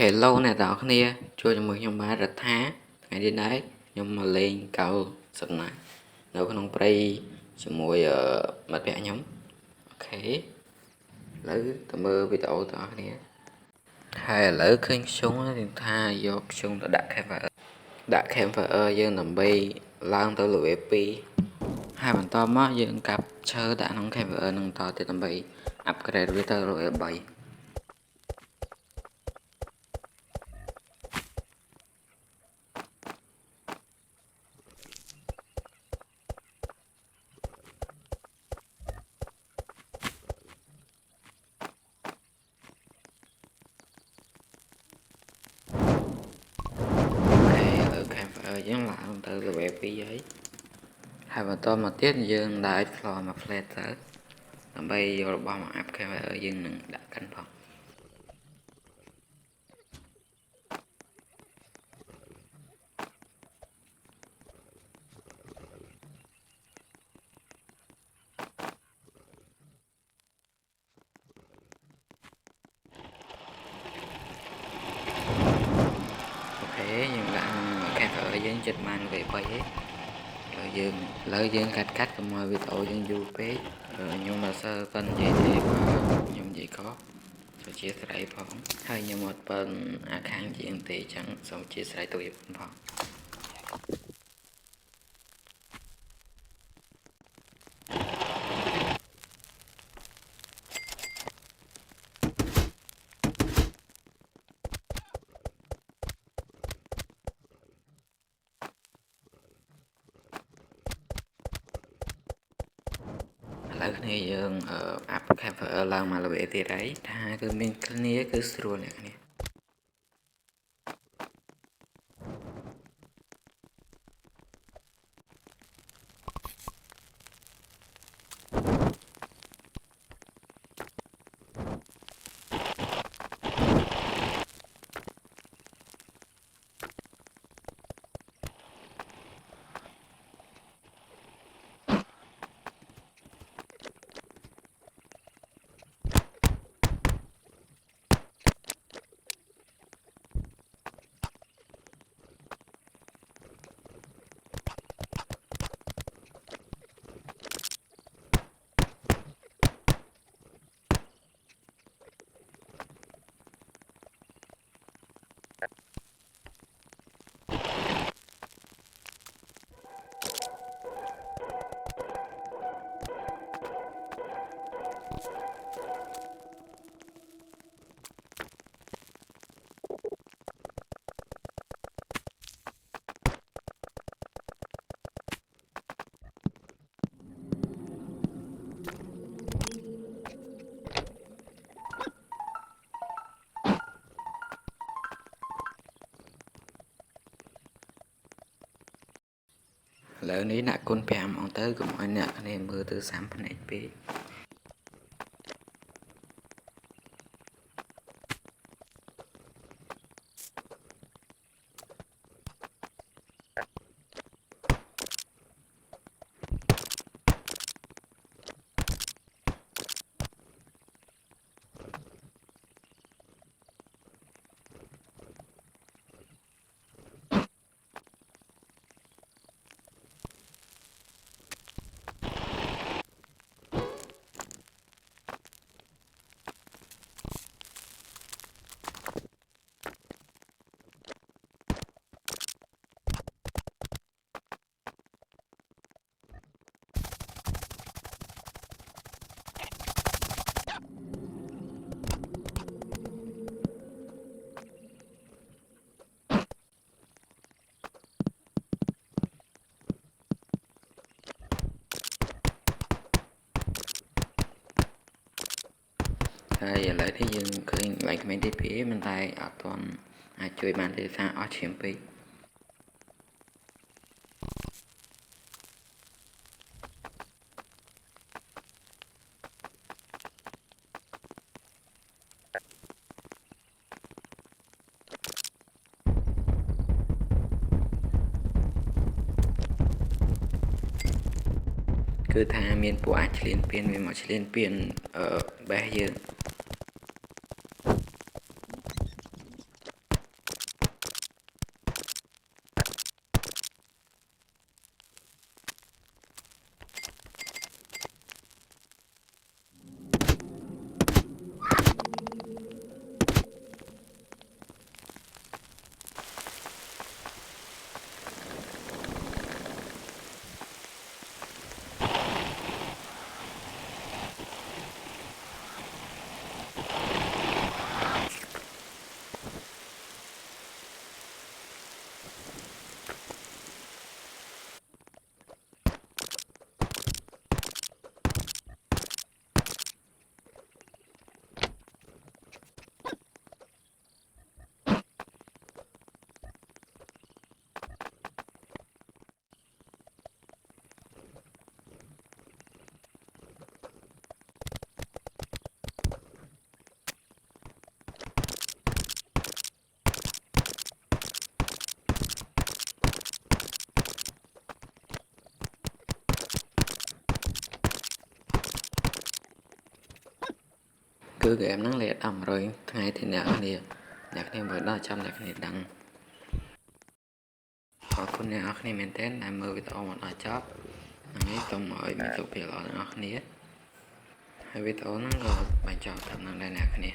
Hello អ្នកទាំងអស់គ្នាជួយជាមួយខ្ញុំបាទរដ្ឋាថ្ងៃនេះដែរខ្ញុំមកលេងកៅសំណាក់នៅក្នុងព្រៃជាមួយមិត្តភក្តិខ្ញុំអូខេឥឡូវទៅមើលវីដេអូទាំងអស់គ្នាហើយឥឡូវឃើញខ្យងយើងថាយកខ្យងទៅដាក់ campfire យើងដើម្បីឡើងទៅ level 2ហើយបន្តមកយើងកាប់ឈើដាក់ក្នុង campfire នឹងតទៀតដើម្បី upgrade វាទៅ level 3យើងឡើងទៅ level 2ហើយបន្តមកទៀតយើងដាក់ floor មក flat ទៅដើម្បីយករបស់មក up camera យើងនឹងដាក់កាន់ផងអូខេយើងដាក់ camera យើងចិត្តបាន level 3ហើយឥឡូវយើងកាត់កុំឲ្យវីដេអូយើងយូរពេកខ្ញុំមិនសូវប៉ុននិយាយទេខ្ញុំនិយាយខុសសូមជាស្រ័យផងហើយខ្ញុំអត់ប៉ុនអាខាងជាងទេចឹងសូមជាស្រ័យទូយផងឥឡូវគ្នាយើងអាប់ cover ឡើងមក level ទៀតហើយថាគឺមានគ្នាគឺស្រួលអ្នកគ្នាឥឡូវនេះដាក់គុណ5អងទៅកុំឲ្យអ្នកគ្នាមើលទៅសាំភ្នែកពេកហើយឥឡូវនេះយើងឃើញឡើងក្មេងទី2មិនតែអត់ទាន់អាចជួយបានទេថាអស់ឈាមពេកគឺថាមានពួកអាចឈ្លានពានវាមកឈ្លានពានបេះយើង គឺហ្គេមហ្នឹងលេខ10-100ថ្ងៃទីអ្នកគ្នាមើលដល់ចាំអ្នកគ្នាដឹងអរគុណអ្នកនរគ្នាមែនទែនដែលមើលវីដេអូមកដល់ចប់ថ្ងៃសូមឲ្យមានសុខភាពល្អអ្នកនរគ្នាហើយវីដេអូហ្នឹងក៏បញ្ចប់តាមនឹងដែរអ្នកគ្នា